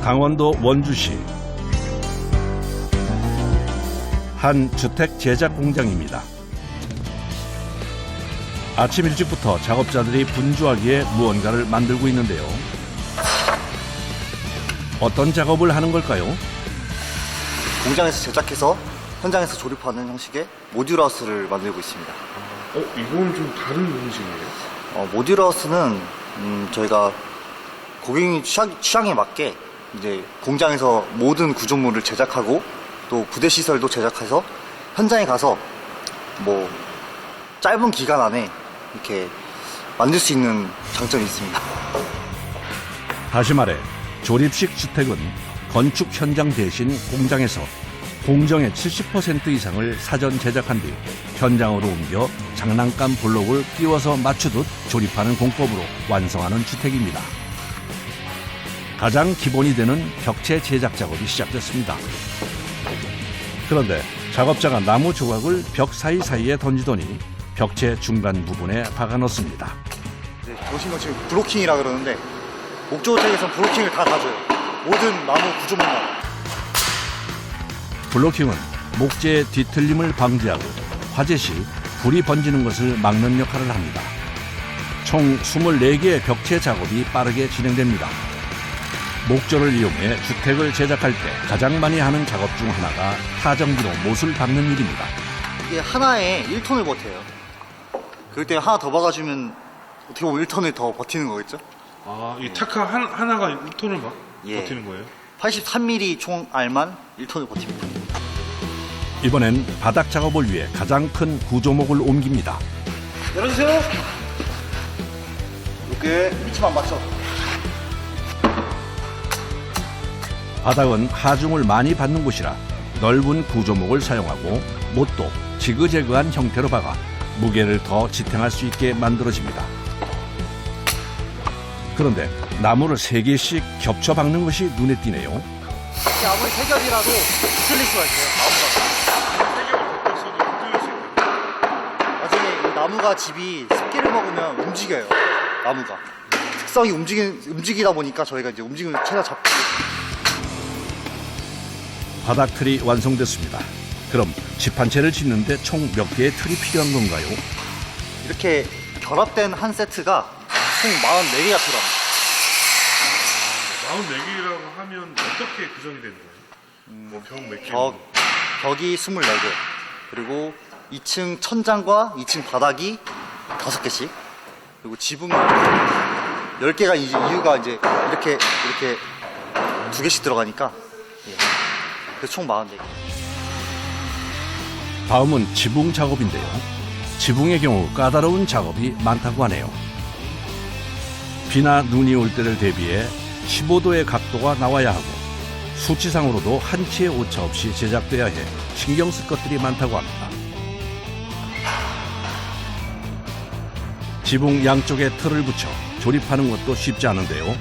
강원도 원주시 한 주택 제작 공장입니다. 아침 일찍부터 작업자들이 분주하게 무언가를 만들고 있는데요. 어떤 작업을 하는 걸까요? 공장에서 제작해서 현장에서 조립하는 형식의 모듈하우스를 만들고 있습니다. 이건 좀 다른 형식이에요? 모듈하우스는 저희가 고객님 취향에 맞게 이제 공장에서 모든 구조물을 제작하고 또 부대 시설도 제작해서 현장에 가서 뭐 짧은 기간 안에 이렇게 만들 수 있는 장점이 있습니다. 다시 말해 조립식 주택은 건축 현장 대신 공장에서 공정의 70% 이상을 사전 제작한 뒤 현장으로 옮겨 장난감 블록을 끼워서 맞추듯 조립하는 공법으로 완성하는 주택입니다. 가장 기본이 되는 벽체 제작 작업이 시작됐습니다. 그런데 작업자가 나무 조각을 벽 사이사이에 던지더니 벽체 중간 부분에 박아 넣습니다. 보시는 건 지금 브로킹이라 그러는데 목조주택에서는 브로킹을 다 가져요. 모든 나무 구조물마다. 블로킹은 목재의 뒤틀림을 방지하고 화재 시 불이 번지는 것을 막는 역할을 합니다. 총 24개의 벽체 작업이 빠르게 진행됩니다. 목조를 이용해 주택을 제작할 때 가장 많이 하는 작업 중 하나가 타전기로 못을 박는 일입니다. 이게 하나에 1톤을 버텨요. 그럴 때 하나 더 박아주면 어떻게 보면 1톤을 더 버티는 거겠죠? 이 타카 하나가 1톤을 예. 버티는 거예요? 83mm 총 알만 1톤을 버팁니다. 이번엔 바닥 작업을 위해 가장 큰 구조목을 옮깁니다. 열어주세요. 이렇게 위치만 맞춰. 바닥은 하중을 많이 받는 곳이라 넓은 구조목을 사용하고 못도 지그재그한 형태로 박아 무게를 더 지탱할 수 있게 만들어집니다. 그런데 나무를 3개씩 겹쳐 박는 것이 눈에 띄네요. 이게 아무리 세 겹이라도 틀릴 수가 있어요. 나중에 이 나무가 집이 습기를 먹으면 움직여요. 나무가 특성이 움직이다 보니까 저희가 이제 움직임을 최대한 잡고. 바닥 틀이 완성됐습니다. 그럼 집 한 채를 짓는데 총 몇 개의 틀이 필요한 건가요? 이렇게 결합된 한 세트가 총 44개가 필요합니다. 44개라고 하면 어떻게 구성이 되는 거예요? 벽 몇 개? 벽이 24개, 그리고 2층 천장과 2층 바닥이 5개씩, 그리고 지붕이 10개가 이제 이유가 이제 이렇게 2개씩 들어가니까, 예. 그래서 총 44개. 다음은 지붕 작업인데요. 지붕의 경우 까다로운 작업이 많다고 하네요. 비나 눈이 올 때를 대비해 15도의 각도가 나와야 하고 수치상으로도 한치의 오차 없이 제작돼야 해 신경 쓸 것들이 많다고 합니다. 지붕 양쪽에 틀을 붙여 조립하는 것도 쉽지 않은데요.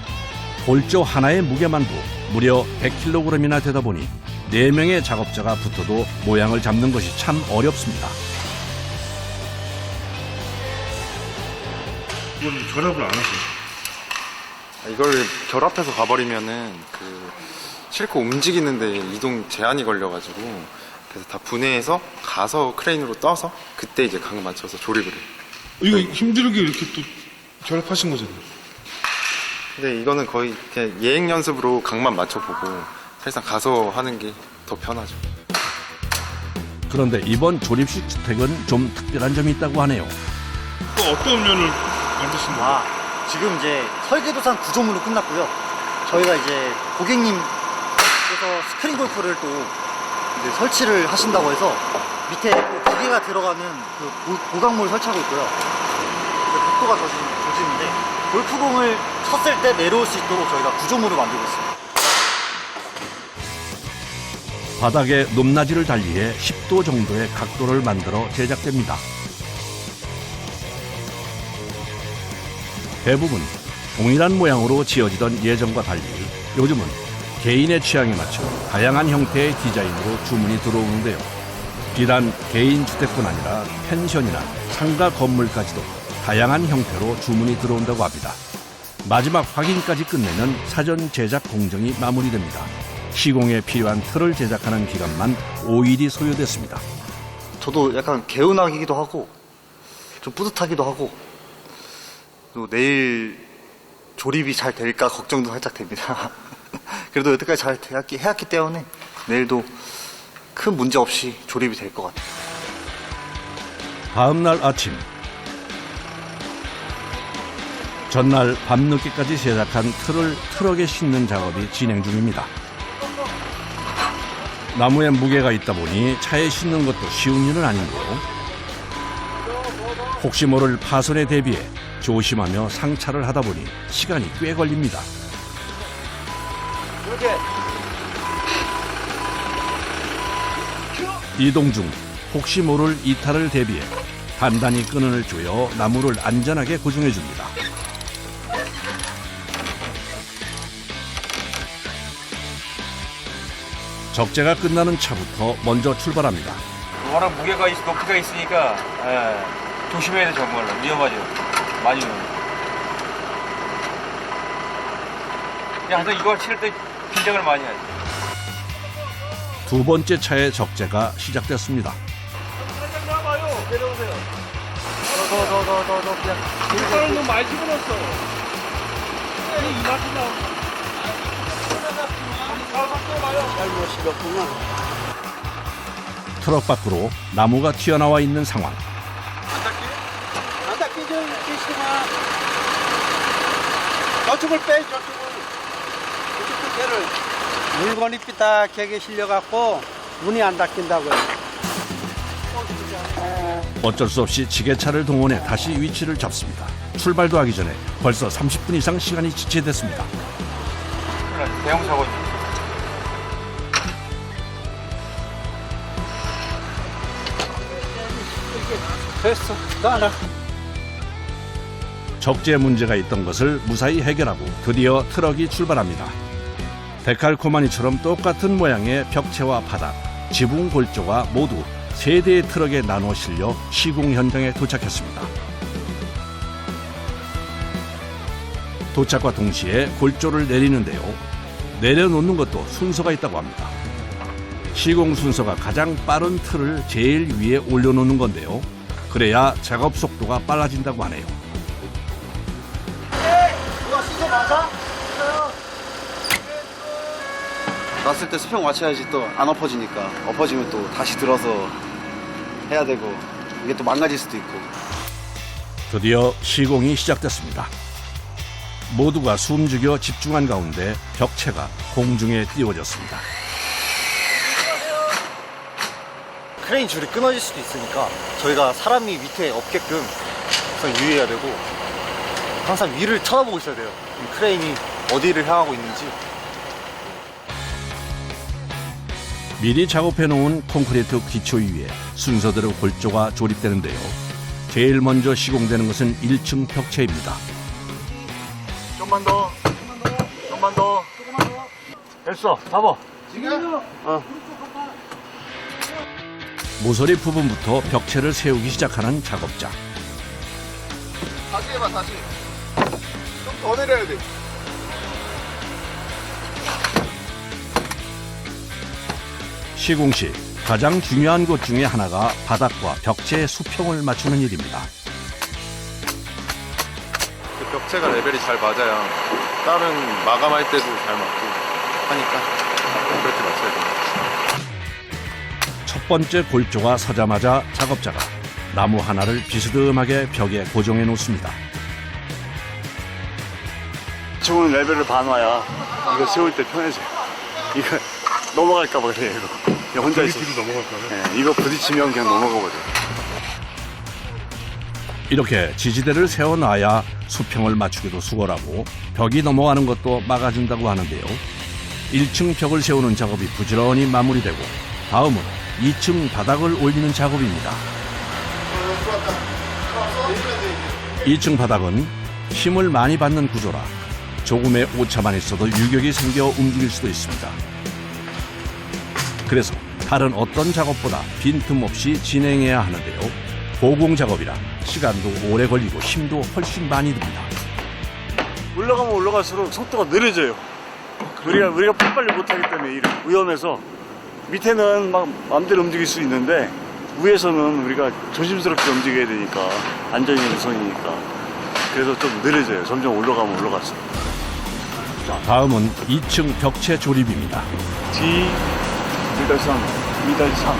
골조 하나의 무게만도 무려 100kg이나 되다 보니 4명의 작업자가 붙어도 모양을 잡는 것이 참 어렵습니다. 이건 결합을 안 하세요? 이걸 결합해서 가버리면은 싣고 움직이는데 이동 제한이 걸려가지고 그래서 다 분해해서 가서 크레인으로 떠서 그때 이제 각 맞춰서 조립을 해요. 이거 힘들게 이렇게 또 결합하신 거잖아요. 근데 이거는 거의 그냥 예행 연습으로 각만 맞춰보고 사실상 가서 하는 게 더 편하죠. 그런데 이번 조립식 주택은 좀 특별한 점이 있다고 하네요. 또 어떤 면을 만드신 거예요? 지금 이제 설계도상 구조물은 끝났고요. 저희가 이제 고객님께서 스크린 골프를 또 이제 설치를 하신다고 해서 밑에 기계가 들어가는 그 보강물 설치하고 있고요. 각도가 조짐인데 골프공을 쳤을 때 내려올 수 있도록 저희가 구조물을 만들고 있습니다. 바닥에 높낮이를 달리해 10도 정도의 각도를 만들어 제작됩니다. 대부분 동일한 모양으로 지어지던 예전과 달리 요즘은 개인의 취향에 맞춰 다양한 형태의 디자인으로 주문이 들어오는데요. 비단 개인 주택뿐 아니라 펜션이나 상가 건물까지도 다양한 형태로 주문이 들어온다고 합니다. 마지막 확인까지 끝내면 사전 제작 공정이 마무리됩니다. 시공에 필요한 틀을 제작하는 기간만 5일이 소요됐습니다. 저도 약간 개운하기도 하고 좀 뿌듯하기도 하고 또 내일 조립이 잘 될까 걱정도 살짝 됩니다. 그래도 여태까지 잘 해왔기 때문에 내일도 큰 문제 없이 조립이 될 것 같아요. 다음 날 아침, 전날 밤늦게까지 제작한 틀을 트럭에 싣는 작업이 진행 중입니다. 나무에 무게가 있다 보니 차에 싣는 것도 쉬운 일은 아닌데요. 혹시 모를 파손에 대비해 조심하며 상차를 하다 보니 시간이 꽤 걸립니다. 이동 중 혹시 모를 이탈을 대비해 단단히 끈을 조여 나무를 안전하게 고정해 줍니다. 적재가 끝나는 차부터 먼저 출발합니다. 워낙 무게가 높이가 있으니까 조심해야 돼. 정말로 위험하죠. 많이 위험해. 그냥 항상 이거 칠 때 긴장을 많이 해야지. 두 번째 차의 적재가 시작됐습니다. 너 많이 집어넣었어. 이만큼 나온다. 트럭 밖으로 나무가 튀어나와 있는 상황. 안 닦이죠, 계시구만. 저쪽을 빼, 저쪽을. 저쪽 끝에를. 물건이 삐딱하게 실려갖고 문이 안 닦인다고요. 어쩔 수 없이 지게차를 동원해 다시 위치를 잡습니다. 출발도 하기 전에 벌써 30분 이상 시간이 지체됐습니다. 대형 사고. 됐어, 나라. 적재 문제가 있던 것을 무사히 해결하고 드디어 트럭이 출발합니다. 데칼코마니처럼 똑같은 모양의 벽체와 바닥, 지붕 골조가 모두 3대의 트럭에 나눠 실려 시공 현장에 도착했습니다. 도착과 동시에 골조를 내리는데요. 내려놓는 것도 순서가 있다고 합니다. 시공 순서가 가장 빠른 틀을 제일 위에 올려놓는 건데요. 그래야 작업 속도가 빨라진다고 하네요. 놨을 때 수평 맞춰야지 또 안 엎어지니까 엎어지면 또 다시 들어서 해야 되고 이게 또 망가질 수도 있고. 드디어 시공이 시작됐습니다. 모두가 숨죽여 집중한 가운데 벽체가 공중에 띄워졌습니다. 크레인 줄이 끊어질 수도 있으니까 저희가 사람이 밑에 없게끔 항상 유의해야 되고 항상 위를 쳐다보고 있어야 돼요. 이 크레인이 어디를 향하고 있는지. 미리 작업해 놓은 콘크리트 기초 위에 순서대로 골조가 조립되는데요. 제일 먼저 시공되는 것은 1층 벽체입니다. 좀만 더. 됐어. 잡아. 모서리 부분부터 벽체를 세우기 시작하는 작업자. 다시 해봐, 다시. 좀 더 내려야 돼. 시공 시 가장 중요한 것 중에 하나가 바닥과 벽체의 수평을 맞추는 일입니다. 그 벽체가 레벨이 잘 맞아야 다른 마감할 때도 잘 맞고 하니까 그렇게 맞춰야 됩니다. 첫 번째 골조가 서자마자 작업자가 나무 하나를 비스듬하게 벽에 고정해 놓습니다. 좋은 레벨을 봐놔야 이거 세울 때 편해져요. 이거 넘어갈까봐 그래요, 이거. 그냥 혼자 있어. 뒤로 넘어갈까요? 네, 이거 부딪히면 그냥 넘어가거든요. 이렇게 지지대를 세워놔야 수평을 맞추기도 수월하고 벽이 넘어가는 것도 막아준다고 하는데요. 1층 벽을 세우는 작업이 부지런히 마무리되고 다음은 2층 바닥을 올리는 작업입니다. 2층 바닥은 힘을 많이 받는 구조라 조금의 오차만 있어도 유격이 생겨 움직일 수도 있습니다. 그래서 다른 어떤 작업보다 빈틈없이 진행해야 하는데요. 고공 작업이라 시간도 오래 걸리고 힘도 훨씬 많이 듭니다. 올라가면 올라갈수록 속도가 느려져요. 우리가 빨리 못하기 때문에 위험해서 밑에는 막 마음대로 움직일 수 있는데 위에서는 우리가 조심스럽게 움직여야 되니까 안전이 우선이니까 그래서 좀 느려져요. 점점 올라가면 올라갈수록. 자, 다음은 2층 벽체 조립입니다. D 미달 3, 미달 3,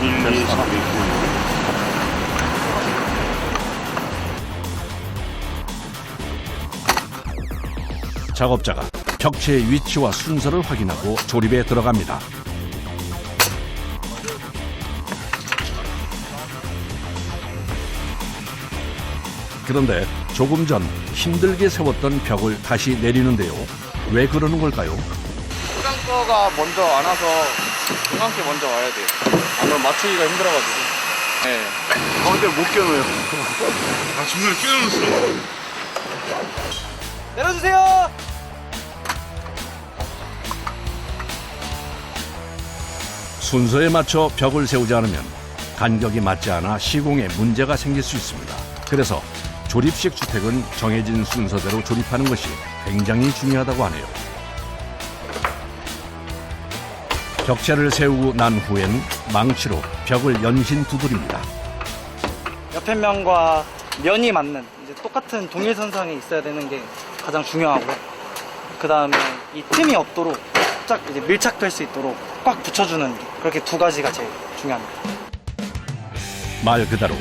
1, 2, 3. 작업자가 벽체의 위치와 순서를 확인하고 조립에 들어갑니다. 그런데 조금 전 힘들게 세웠던 벽을 다시 내리는데요. 왜 그러는 걸까요? 중간 거가 먼저 안 와서 중간 게 먼저 와야 돼요. 아무래도 맞추기가 힘들어가지고. 네. 가운데 못 겨눠요. 아, 중간에 끼워놓았어. 내려주세요. 순서에 맞춰 벽을 세우지 않으면 간격이 맞지 않아 시공에 문제가 생길 수 있습니다. 그래서 조립식 주택은 정해진 순서대로 조립하는 것이 굉장히 중요하다고 하네요. 벽체를 세우고 난 후엔 망치로 벽을 연신 두드립니다. 옆에 면과 면이 맞는 이제 똑같은 동일선상에 있어야 되는 게 가장 중요하고요. 그 다음에 이 틈이 없도록 쫙 이제 밀착될 수 있도록 꽉 붙여주는 게 그렇게 두 가지가 제일 중요합니다. 말 그대로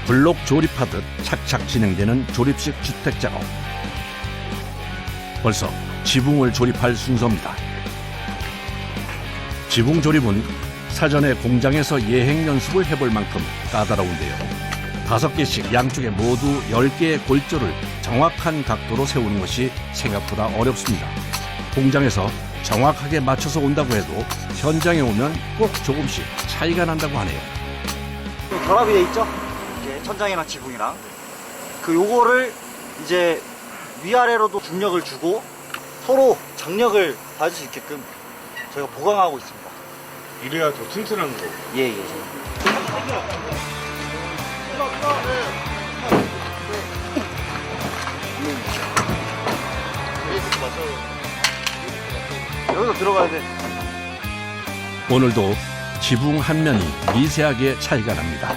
블록 조립하듯 착착 진행되는 조립식 주택 작업. 벌써 지붕을 조립할 순서입니다. 지붕 조립은 사전에 공장에서 예행 연습을 해볼 만큼 까다로운데요. 5개씩 양쪽에 모두 10개의 골조를 정확한 각도로 세우는 것이 생각보다 어렵습니다. 공장에서 정확하게 맞춰서 온다고 해도 현장에 오면 꼭 조금씩 차이가 난다고 하네요. 결합이 돼 있죠? 이제 천장이랑 지붕이랑 요거를 이제 위아래로도 중력을 주고 서로 장력을 받을 수 있게끔 저희가 보강하고 있습니다. 이래야 더 튼튼한 거. 예. 여기서 들어가야 돼. 오늘도 지붕 한 면이 미세하게 차이가 납니다.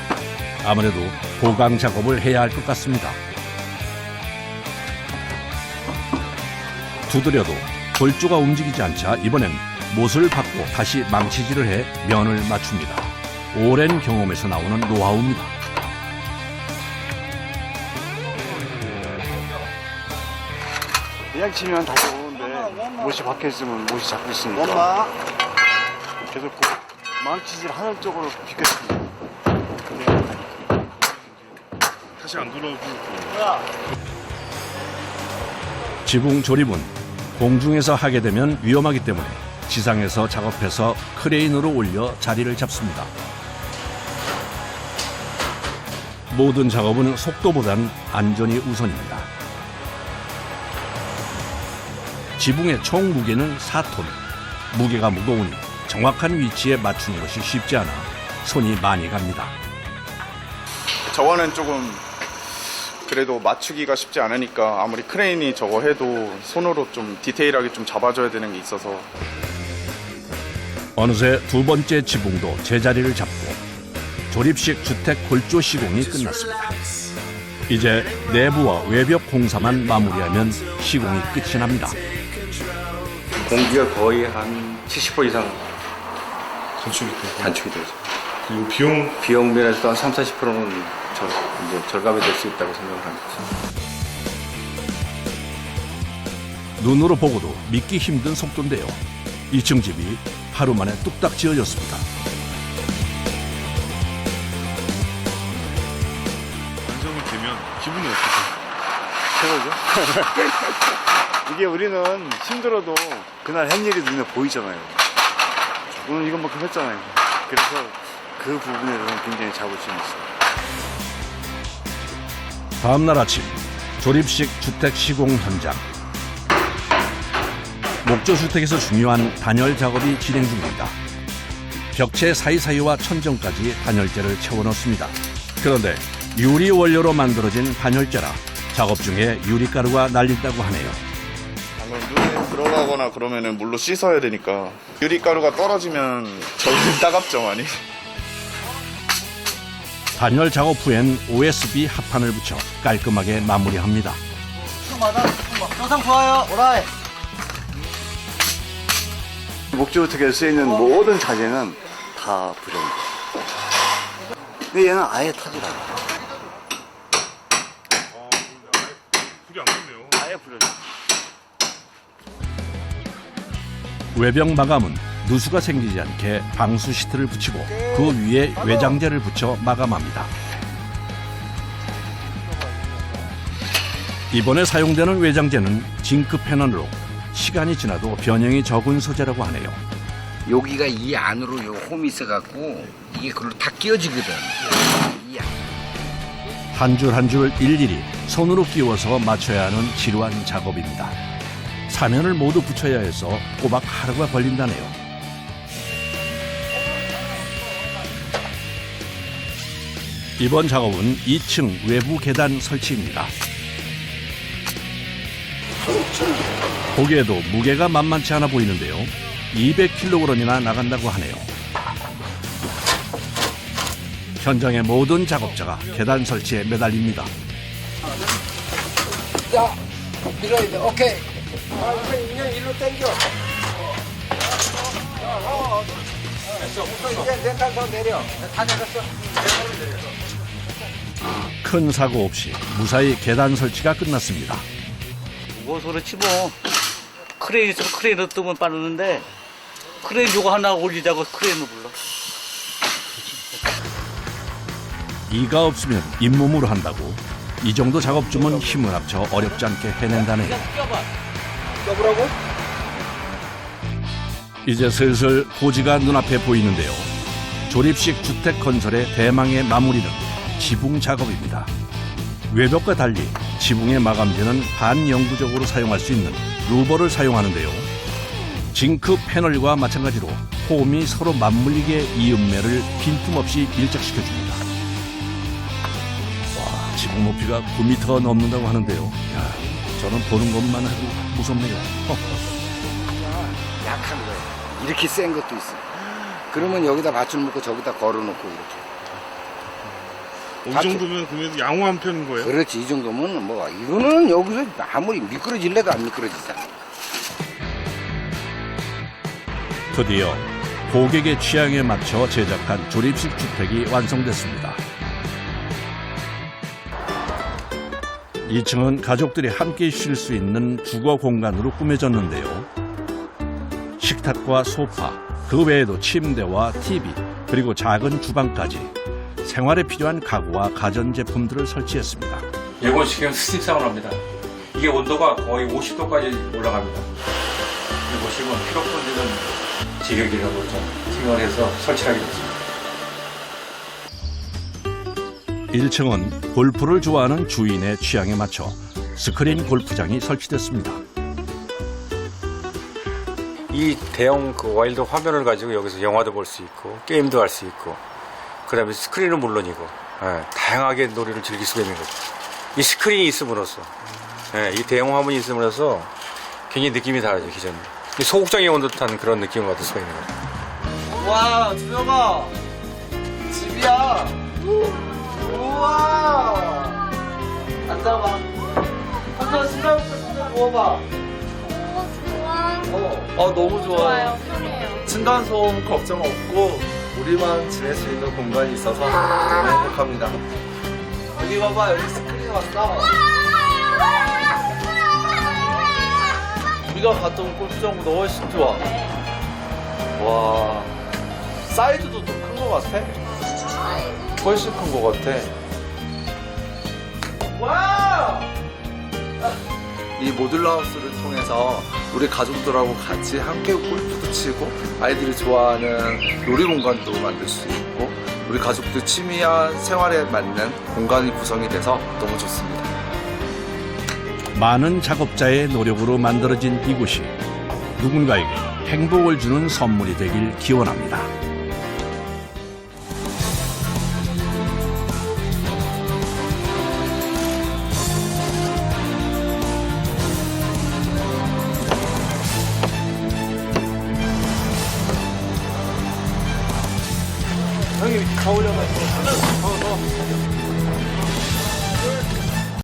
아무래도 보강 작업을 해야 할 것 같습니다. 두드려도 골조가 움직이지 않자 이번엔 못을 받고 다시 망치질을 해 면을 맞춥니다. 오랜 경험에서 나오는 노하우입니다. 그냥 치면 다시 오는데 못이 박혀 있으면 못이 잡고 있으니까 계속 망치질 하는 쪽으로 비켰습니다. 다시 안 돌아오고. 지붕 조립은 공중에서 하게 되면 위험하기 때문에 지상에서 작업해서 크레인으로 올려 자리를 잡습니다. 모든 작업은 속도보단 안전이 우선입니다. 지붕의 총 무게는 4톤. 무게가 무거우니 정확한 위치에 맞추는 것이 쉽지 않아 손이 많이 갑니다. 저거는 조금 그래도 맞추기가 쉽지 않으니까 아무리 크레인이 저거 해도 손으로 좀 디테일하게 좀 잡아줘야 되는 게 있어서. 어느새 두 번째 지붕도 제자리를 잡고 조립식 주택 골조 시공이 끝났습니다. 이제 내부와 외벽 공사만 마무리하면 시공이 끝이 납니다. 공기가 거의 한 70% 이상 단축이 되고. 단축이 되죠. 그리고 비용 면에서도 한 30~40%는 이제 절감이 될 수 있다고 생각을 합니다. 눈으로 보고도 믿기 힘든 속도인데요. 2층 집이 하루 만에 뚝딱 지어졌습니다. 완성이 되면 기분이 어떠세요? 최고죠. 이게 우리는 힘들어도 그날 한 일이 눈에 보이잖아요. 오늘 이것만큼 했잖아요. 그래서 그 부분에 대해서는 굉장히 자부심이 있어요. 다음 날 아침 조립식 주택 시공 현장. 목조 주택에서 중요한 단열 작업이 진행 중입니다. 벽체 사이사이와 천정까지 단열재를 채워 넣습니다. 그런데 유리 원료로 만들어진 단열재라 작업 중에 유리가루가 날린다고 하네요. 방금 눈에 들어가거나 그러면은 물로 씻어야 되니까 유리가루가 떨어지면 저희는 따갑죠 많이. 단열 작업 후엔 OSB 합판을 붙여 깔끔하게 마무리합니다. 영상 좋아요. 오라이. 목주부터에 쓰이는 모든 자재는 다 부정입니다. 근데 얘는 아예 타질 않아요. 불이 안 붙네요. 아예 부러져. 외벽 마감은 누수가 생기지 않게 방수 시트를 붙이고 그 위에 외장재를 붙여 마감합니다. 이번에 사용되는 외장재는 징크 패널로 시간이 지나도 변형이 적은 소재라고 하네요. 여기가 이 안으로 요 홈이 있어갖고 이게 그걸로 다 끼워지거든. 한 줄 한 줄 일일이 손으로 끼워서 맞춰야 하는 지루한 작업입니다. 사면을 모두 붙여야 해서 꼬박 하루가 걸린다네요. 이번 작업은 2층 외부 계단 설치입니다. 보기에도 무게가 만만치 않아 보이는데요. 200kg이나 나간다고 하네요. 현장의 모든 작업자가 계단 설치에 매달립니다. 자, 밀어야 돼. 오케이. 그냥 일로 당겨. 이제 내가 내려. 다 내렸어. 큰 사고 없이 무사히 계단 설치가 끝났습니다. 무거워서 치고 크레인 있으면 크레인으로 뜨면 빠르는데 크레인 요거 하나 올리자고 크레인을 불러. 이가 없으면 잇몸으로 한다고 이 정도 작업쯤은 힘을 합쳐 어렵지 않게 해낸다네요. 껴보라고? 이제 슬슬 고지가 눈앞에 보이는데요. 조립식 주택 건설의 대망의 마무리는 지붕 작업입니다. 외벽과 달리 지붕의 마감재는 반영구적으로 사용할 수 있는 루버를 사용하는데요. 징크 패널과 마찬가지로 홈이 서로 맞물리게 이음매를 빈틈없이 밀착시켜줍니다. 와, 지붕 높이가 9m 넘는다고 하는데요. 야, 저는 보는 것만 해도 무섭네요. 약한 거예요. 이렇게 센 것도 있어. 그러면 여기다 밧줄 묶고 저기다 걸어놓고 이렇게. 이 정도면 그러면 양호한 편인 거예요? 그렇지. 이 정도면 뭐 이거는 여기서 아무리 미끄러질래도 안 미끄러지잖아. 드디어 고객의 취향에 맞춰 제작한 조립식 주택이 완성됐습니다. 2층은 가족들이 함께 쉴 수 있는 주거 공간으로 꾸며졌는데요. 식탁과 소파, 그 외에도 침대와 TV, 그리고 작은 주방까지 생활에 필요한 가구와 가전제품들을 설치했습니다. 일본식은 스팀상을 합니다. 이게 온도가 거의 50도까지 올라갑니다. 이 보시면 피로폰들은 제격이라고 좀 생각을 해서 설치하게 됐습니다. 1층은 골프를 좋아하는 주인의 취향에 맞춰 스크린 골프장이 설치됐습니다. 이 대형 그 와일드 화면을 가지고 여기서 영화도 볼 수 있고 게임도 할 수 있고 그다음에 스크린은 물론이고 다양하게 놀이를 즐길 수가 있는 거죠. 이 스크린이 있음으로써 이 대형 화면이 있음으로써 굉장히 느낌이 다르죠. 기존 소극장에 온 듯한 그런 느낌을 받을 수가 있는 거죠. 와, 준혁아, 집이야. 우와. 앉아봐. 한번 신발부터 누워봐. 너무 좋아요. 좋아요. 편해요. 층간소음 걱정 없고 우리만 지낼 수 있는 공간이 있어서 너무 행복합니다. 여기 봐봐. 여기 스크린 왔어. 우리가 갔던 골프장보다 훨씬 좋아. 와, 사이즈도 더 큰 거 같아. 훨씬 큰 거 같아. 와! 이 모듈러 하우스를 통해서 우리 가족들하고 같이 함께 골프도 치고 아이들이 좋아하는 놀이 공간도 만들 수 있고 우리 가족들 취미와 생활에 맞는 공간이 구성이 돼서 너무 좋습니다. 많은 작업자의 노력으로 만들어진 이곳이 누군가에게 행복을 주는 선물이 되길 기원합니다. 형님 더 올려가지고.